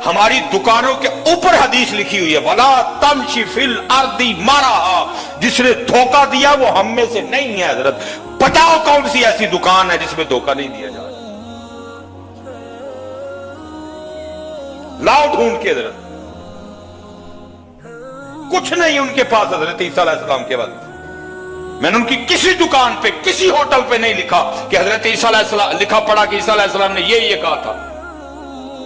ہماری دکانوں کے اوپر حدیث لکھی ہوئی ہے وَلَا تَمْشِ فِي الْأَرْضِ مَرَحًا، جس نے دھوکہ دیا وہ ہم میں سے نہیں ہے حضرت۔ بتاؤ کون سی ایسی دکان ہے جس میں دھوکہ نہیں دیا جا رہا؟ لاؤ ڈھونڈ کے حضرت، کچھ نہیں ان کے پاس حضرت عیسیٰ علیہ السلام کے بعد۔ میں نے ان کی کسی دکان پہ کسی ہوٹل پہ نہیں لکھا کہ حضرت عیسیٰ علیہ السلام لکھا پڑا کہ عیسیٰ علیہ السلام نے یہ کہا تھا،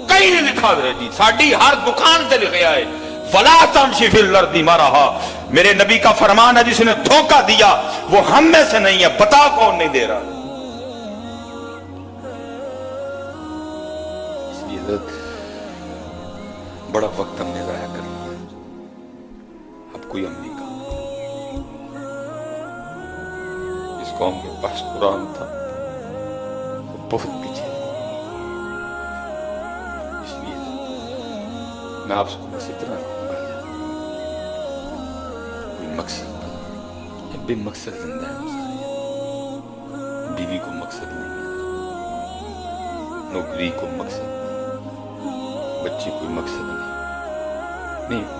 کہیں نہیں لکھا حضرت جی، ساڑھی ہر دکان سے لکھا ہے وَلَا تَمْشِ فِي الْأَرْضِ مَرَحًا۔ میرے نبی کا فرمان ہے جس نے دھوکہ دیا وہ ہم میں سے نہیں ہے، بتا کون نہیں دے رہا؟ اس لیے حضرت بڑا وقت ہم نے ضائع کر لیا، اب کوئی ہم نہیں کہا۔ اس قوم کے پاس قرآن تھا وہ بہت پیچھے، اس لیے میں آپ کو بس اتنا کہوں گا کوئی مقصد نہیں، بے مقصد زندہ ہے ہم سارے۔ بیوی کو مقصد نہیں ہے، نوکری کو مقصد نہیں، بچی کوئی مقصد نہیں۔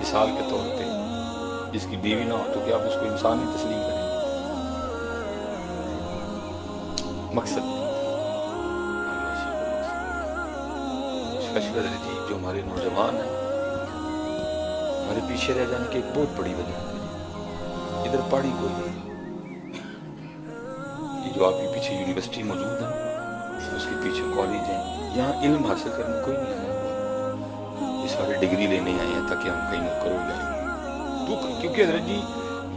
مثال کے طور پہ جس کی بیوی نہ ہو تو کیا آپ اس کو انسان ہی تسلیم کریں؟ مقصد نہیں ہم نے اسی کو مقصد جی جو ہمارے نوجوان ہیں ہمارے پیچھے رہ جانے کی ایک بہت بڑی وجہ ہے، ادھر پڑھی کوئی نہیں۔ یہ جو آپ کے پیچھے یونیورسٹی موجود ہے، اس کے پیچھے کالج ہیں، یہاں علم حاصل کرنے کوئی نہیں آیا ہوا، یہ سارے ڈگری لینے آئے ہیں تاکہ ہم کہیں نوکر ہو جائیں۔ کیونکہ حضرت جی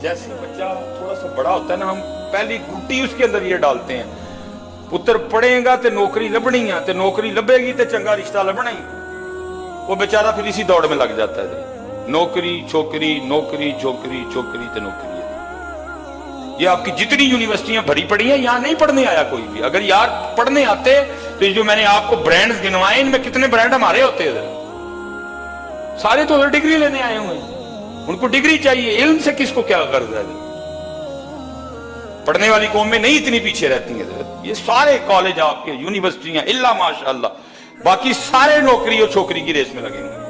جیسے بچہ تھوڑا سا بڑا ہوتا ہے نا، ہم پہلی گھٹی اس کے اندر یہ ڈالتے ہیں، پتر پڑھے گا تے نوکری لبنی ہے، تے نوکری لبے گی تے چنگا رشتہ لبنا ہی، وہ بیچارہ پھر اسی دوڑ میں لگ جاتا ہے، نوکری چھوکری نوکری چھوکری چھوکری تے نوکری ہے۔ یہ آپ کی جتنی یونیورسٹیاں بھری پڑی ہیں یہاں نہیں پڑھنے آیا کوئی بھی، اگر یار پڑھنے آتے تو جو میں نے آپ کو برانڈز گنوائے ان میں کتنے برانڈ ہمارے ہوتے ہیں، سارے تو ڈگری لینے آئے ہوئے ہیں، ان کو ڈگری چاہیے، علم سے کس کو کیا غرض ہے؟ پڑھنے والی قوم میں نہیں اتنی پیچھے رہتی ہیں حضرت، یہ سارے کالج آپ کے یونیورسٹیاں الا ماشاءاللہ، باقی سارے نوکری اور چھوکری کی ریس میں لگے ہوئے ہیں،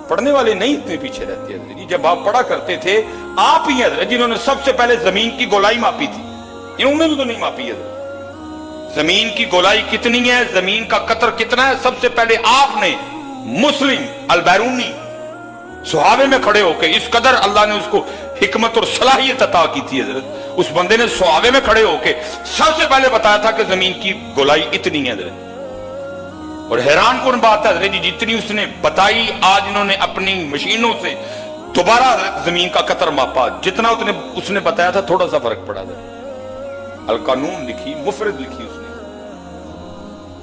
پڑھنے والے نہیں اتنے پیچھے رہتے ہیں۔ جب آپ پڑھا کرتے تھے آپ ہی حضرت جنہوں نے سب سے پہلے زمین کی گولائی ماپی تھی، انہوں نے تو نہیں ماپی حضرت۔ زمین کی گولائی کتنی ہے، زمین کا قطر کتنا ہے، سب سے پہلے آپ نے مسلم البیرونی صحابے میں کھڑے ہو کے، اس قدر اللہ نے اس کو حکمت اور صلاحیت عطا کی تھی حضرت، اس بندے نے صحابے میں کھڑے ہو کے سب سے پہلے بتایا تھا کہ زمین کی گولائی اتنی ہے حضرت۔ اور حیران کن بات ہے حضرت جی جتنی اس نے بتائی، آج انہوں نے اپنی مشینوں سے دوبارہ حضرت زمین کا قطر ماپا، جتنا اس نے بتایا تھا تھوڑا سا فرق پڑا حضرت۔ القانون لکھی، مفرد لکھی اس نے،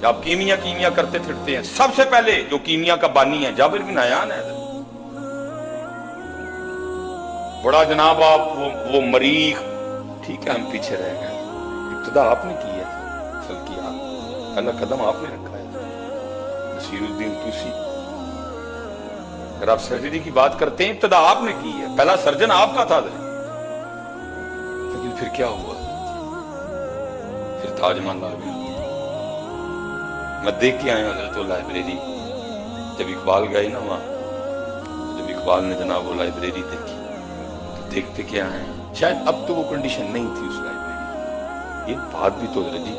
کہ آپ کیمیا کرتے پھرتے ہیں، سب سے پہلے جو کیمیا کا بانی ہے جابر بن حیان ہے حضرت۔ بڑا جناب آپ وہ مریخ، ٹھیک ہے ہم پیچھے رہ گئے، ابتدا آپ نے کی ہے، فلکیات پہلا قدم آپ نے رکھا ہے نصیر الدین توسی۔ اگر آپ سرجری کی بات کرتے ہیں ابتدا آپ نے کی ہے، پہلا سرجن آپ کا تھا حضرت، لیکن پھر کیا ہوا، پھر تاج محل آ گیا۔ میں دیکھ کے آیا حضرت وہ لائبریری، جب اقبال گئے نا وہاں، جب اقبال نے جناب وہ لائبریری دیکھی تو دیکھتے کیا ہیں، شاید اب تو وہ کنڈیشن نہیں تھی اس لائبریری، یہ بات بھی تو حضرت جی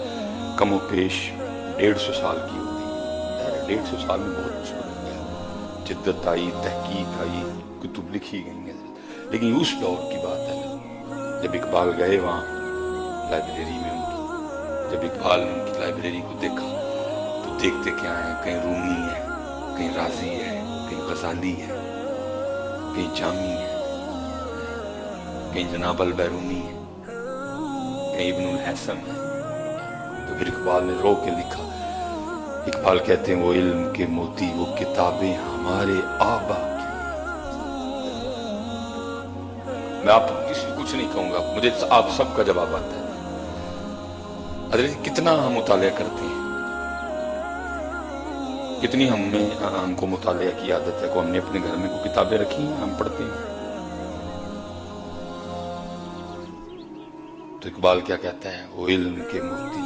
کم و بیش 150 سال کی ہوتی ہے، 150 سال میں بہت کچھ بدل گیا، جدت آئی، تحقیق آئی، کتب لکھی گئی ہیں حضرت، لیکن اس دور کی بات ہے جب اقبال گئے وہاں لائبریری میں ان کی، جب اقبال نے ان کی لائبریری کو دیکھا تو دیکھتے کیا ہیں، کہیں رومی ہے، کہیں رازی ہے، کہیں غزالی ہے، کہیں جامی ہے، کہیں جناب البیرونی ہے، کہیں ابن الحسن ہے۔ تو پھر اقبال نے رو کے لکھا، اقبال کہتے ہیں وہ علم کے موتی وہ کتابیں ہمارے آبا کی۔ میں آپ کسی کچھ نہیں کہوں گا، مجھے آپ سب کا جواب آتا ہے حضرت، کتنا ہم مطالعہ کرتے ہیں، کتنی ہم کو مطالعہ کی عادت ہے، کو ہم نے اپنے گھر میں کوئی کتابیں رکھی ہیں ہم پڑھتے ہیں۔ تو اقبال کیا کہتا ہے، وہ علم کے موتی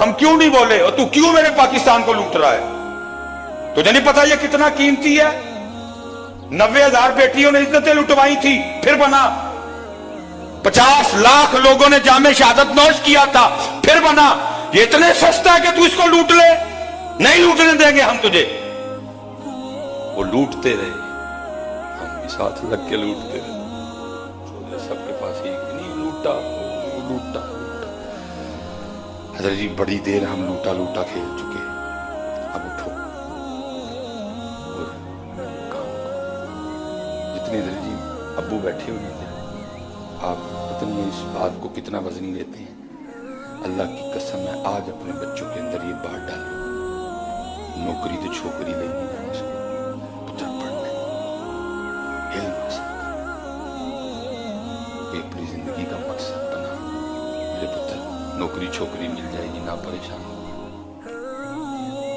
ہم کیوں نہیں بولے؟ اور تو کیوں میرے پاکستان کو لوٹ رہا ہے؟ تجھے نہیں پتا یہ کتنا قیمتی ہے؟ 90,000 بیٹیوں نے عزتیں لٹوائی تھی، پھر بنا 50 لاکھ لوگوں نے جام شہادت نوش کیا تھا، پھر بنا۔ یہ اتنے سستا ہے کہ تو اس کو لوٹ لے؟ نہیں لوٹنے دیں گے ہم تجھے۔ وہ لوٹتے رہے، ہم بھی ساتھ لگ کے لوٹتے رہے۔ سب کے پاس ہی نہیں لوٹا لوٹا۔ حضرت جی بڑی دیر ہم لوٹا لوٹا کھیل چکے، اب اٹھو اور کام کرو۔ جتنی حضرت جی ابو بیٹھے ہوئے تھے، آپ پتہ نہیں اس بات کو کتنا وزنی لیتے ہیں۔ اللہ کی قسم ہے آج اپنے بچوں کے اندر یہ بات ڈالو، نوکری تو چھوکری لے نہیں جانا اس کو، پتر پڑھنا ہے، علم حاصل یہ اپنی زندگی کا مقصد بنا۔ میرے پتر نوکری چھوکری مل جائے گی، نہ پریشان ہو،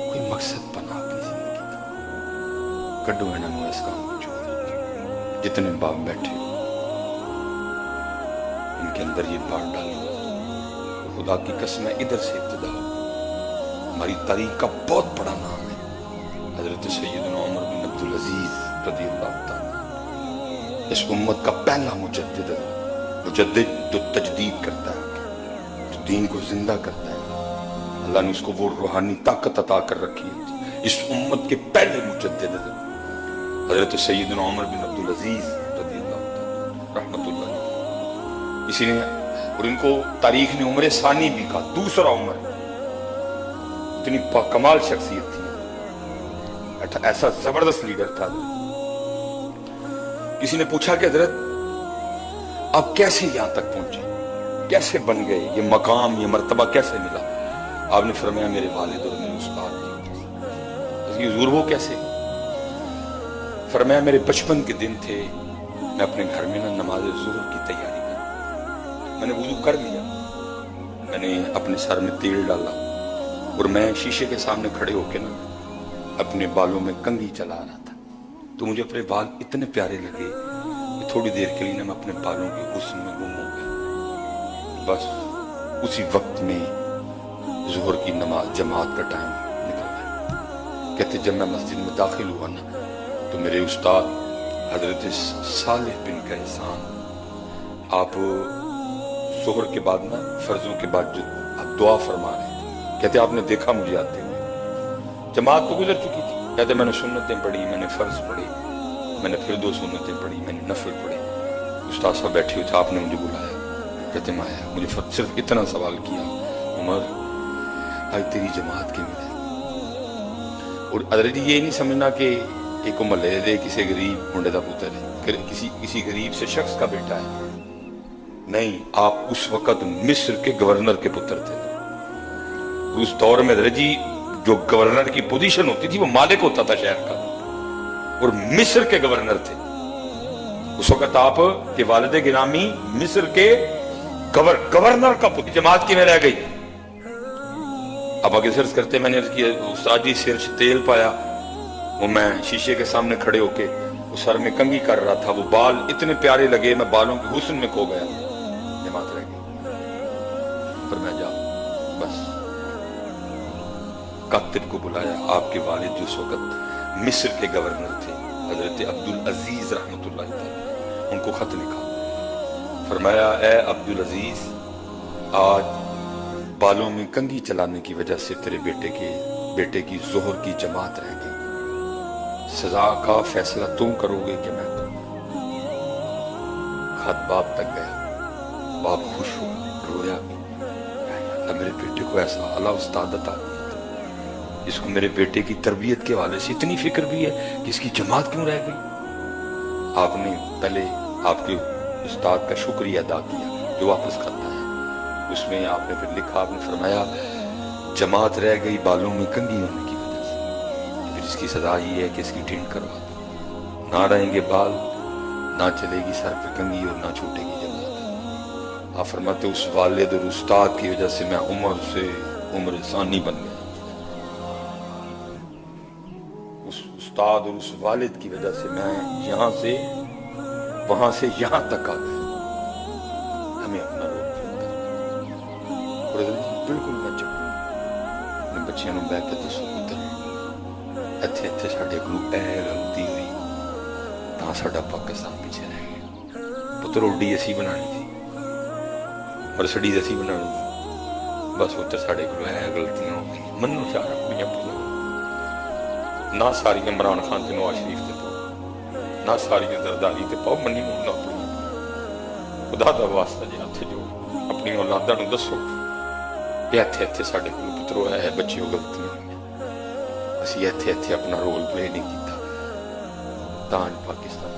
کوئی مقصد بنا اپنی زندگی کا۔ کڈو ہے نا اس کام کو چھوڑ دیجیے۔ جتنے باپ بیٹھے ہو ان کے اندر یہ بات ڈالو۔ خدا کی قسم ہے ادھر سے ابتدا ہو۔ ہماری تاریخ کا بہت بڑا نام ہے حضرت سیدنا عمر بن عبدالعزیز رضی اللہ تعالیٰ، اس امت کا پہلا مجدد ہے، مجدد جو تجدید کرتا ہے، جو دین کو زندہ کرتا ہے۔ اللہ نے اس کو وہ روحانی طاقت عطا کر رکھی ہے۔ اس امت کے پہلے مجدد ہے حضرت سیدنا عمر بن عبدالعزیز رضی اللہ تعالیٰ رحمت اللہ علیہ۔ اسی نے اور ان کو تاریخ نے عمر ثانی بھی کہا، دوسرا عمر۔ اتنی کمال شخصیت تھی، ایسا زبردست لیڈر تھا۔ کسی نے پوچھا کہ حضرت آپ کیسے یہاں تک پہنچے، کیسے بن گئے، یہ مقام یہ مرتبہ کیسے ملا؟ آپ نے فرمایا میرے والد اور میرے استاد کی وجہ سے۔ حضور وہ کیسے؟ فرمایا میرے بچپن کے دن تھے، میں اپنے گھر میں نا نماز ظہر کی تیاری کر، میں نے وضو کر لیا، میں نے اپنے سر میں تیل ڈالا اور میں شیشے کے سامنے کھڑے ہو کے نا اپنے بالوں میں کنگھی چلا رہا تھا، تو مجھے اپنے بال اتنے پیارے لگے کہ تھوڑی دیر کے لیے نا میں اپنے بالوں کے حسن میں گم ہو گیا۔ بس اسی وقت میں ظہر کی نماز جماعت کا ٹائم نکل گیا۔ کہتے جب میں مسجد میں داخل ہوا نا تو میرے استاد حضرت صالح بن کیسان، آپ ظہر کے بعد نا فرضوں کے بعد جو آپ دعا فرما رہے تھے، کہتے آپ نے دیکھا مجھے آتے ہوئے، جماعت تو گزر چکی تھی، کہتے میں نے سنتیں پڑھی، میں نے فرض پڑھی، میں نے پھر 2 سنتیں پڑھی، میں نے نفل پڑھی۔ استاد صاحب بیٹھے ہوئے تھے، آپ نے مجھے بلایا، کہتے میں آیا، مجھے صرف اتنا سوال کیا، عمر آج تیری جماعت کی ملے؟ اور حضرت یہ نہیں سمجھنا کہ ایک محلے دے کسی غریب منڈے دا پتر ہے، کسی غریب سے شخص کا بیٹا ہے، نہیں، آپ اس وقت مصر کے گورنر کے پتر تھے۔ اس دور میں حضرت جی جو گورنر کی پوزیشن ہوتی تھی وہ مالک ہوتا تھا شہر کا، اور مصر کے گورنر تھے اس وقت۔ آپ کے والد گرامی مصر کے گورنر کا پتر، جماعت کی میں رہ گئی۔ اب آگے سرچ کرتے میں نے عرض کیا استاد جی سر سے تیل پایا، وہ میں شیشے کے سامنے کھڑے ہو کے وہ سر میں کنگھی کر رہا تھا، وہ بال اتنے پیارے لگے میں بالوں کے حسن میں کھو گیا، جماعت رہ گئی۔ پر میں جا بس کاتب کو بلایا، آپ کے والد جو اس وقت مصر کے گورنر تھے حضرت عبدالعزیز رحمت اللہ تعالی، ان کو خط لکھا، فرمایا اے عبدالعزیز آج بالوں میں کنگھی چلانے کی وجہ سے تیرے بیٹے کی ظہر کی جماعت رہ گئی، سزا کا فیصلہ تم کرو گے کہ میں کروں؟ خط باپ تک گیا، باپ خوش ہوا، رویا بھی، اللہ میرے بیٹے کو ایسا اعلیٰ استاد عطا کیا تھا، اس کو میرے بیٹے کی تربیت کے حوالے سے اتنی فکر بھی ہے کہ اس کی جماعت کیوں رہ گئی۔ آپ نے پہلے آپ کے استاد کا شکریہ ادا کیا جو واپس کرتا ہے، اس میں آپ نے پھر لکھا، آپ نے فرمایا جماعت رہ گئی بالوں میں کنگھی ہونے کی وجہ سے، پھر اس کی سزا یہ ہے کہ اس کی ٹینٹ کروا دو، نہ رہیں گے بال، نہ چلے گی سر پہ کنگھی اور نہ چھوٹے گی جماعت۔ آپ فرماتے اس والد اور استاد کی وجہ سے میں عمر ثانی بن گیا، اس استاد اور اس والد کی وجہ سے میں یہاں سے وہاں سے یہاں تک آ گیا۔ ہمیں اپنا رول بالکل نہ چکو، ਬੱਚਿਆਂ ਨੂੰ ਬਹਿ ਕੇ ਦੱਸੋ ਪੁੱਤਰ ਇੱਥੇ ਇੱਥੇ ਸਾਡੇ ਕੋਲ ਇਹ ਗਲਤੀ ਹੋਈ ਤਾਂ ਸਾਡਾ ਪਾਕਿਸਤਾਨ ਪਿੱਛੇ ਰਹਿ ਗਿਆ। ਪੁੱਤਰ ਉੱਡੀ ਅਸੀਂ ਬਣਾਣੀ ਸੀ, ਮਰਸਡੀਜ਼ ਅਸੀਂ ਬਣਾਉਣੀ ਸੀ, ਬਸ ਪੁੱਤਰ ਸਾਡੇ ਕੋਲ ਇਹ ਗਲਤੀਆਂ ਹੋ ਗਈਆਂ। ਮੰਨੋ ਯਾਰ ਆਪਣੀਆਂ ਭੁੱਲਾਂ ਨਾ ਸਾਰੀਆਂ ਇਮਰਾਨ ਖਾਨ ਤੇ ਨਵਾਜ਼ ਸ਼ਰੀਫ ਤੇ ਪਾਓ, ਨਾ ਸਾਰੀਆਂ ਜ਼ਰਦਾਰੀ ਤੇ ਪਾਓ, ਮੰਨੀ ਹੁਣ ਆਪਣੀ ਖੁਦਾ ਦਾ ਵਾਸਤਾ ਜੇ ਹੱਥ ਜੋ ਆਪਣੀ ਔਲਾਦਾਂ ਨੂੰ ਦੱਸੋ ਕਿ ਇੱਥੇ ਇੱਥੇ ਸਾਡੇ ਕੋਲ ਪੁੱਤਰੋ ਇਹ ਬੱਚਿਓ ਗਲਤੀਆਂ ਹੋਈਆਂ, ਅਸੀਂ ਇੱਥੇ ਇੱਥੇ ਆਪਣਾ ਰੋਲ ਪਲੇ ਨਹੀਂ ਕੀਤਾ ਤਾਂ ਅੱਜ ਪਾਕਿਸਤਾਨ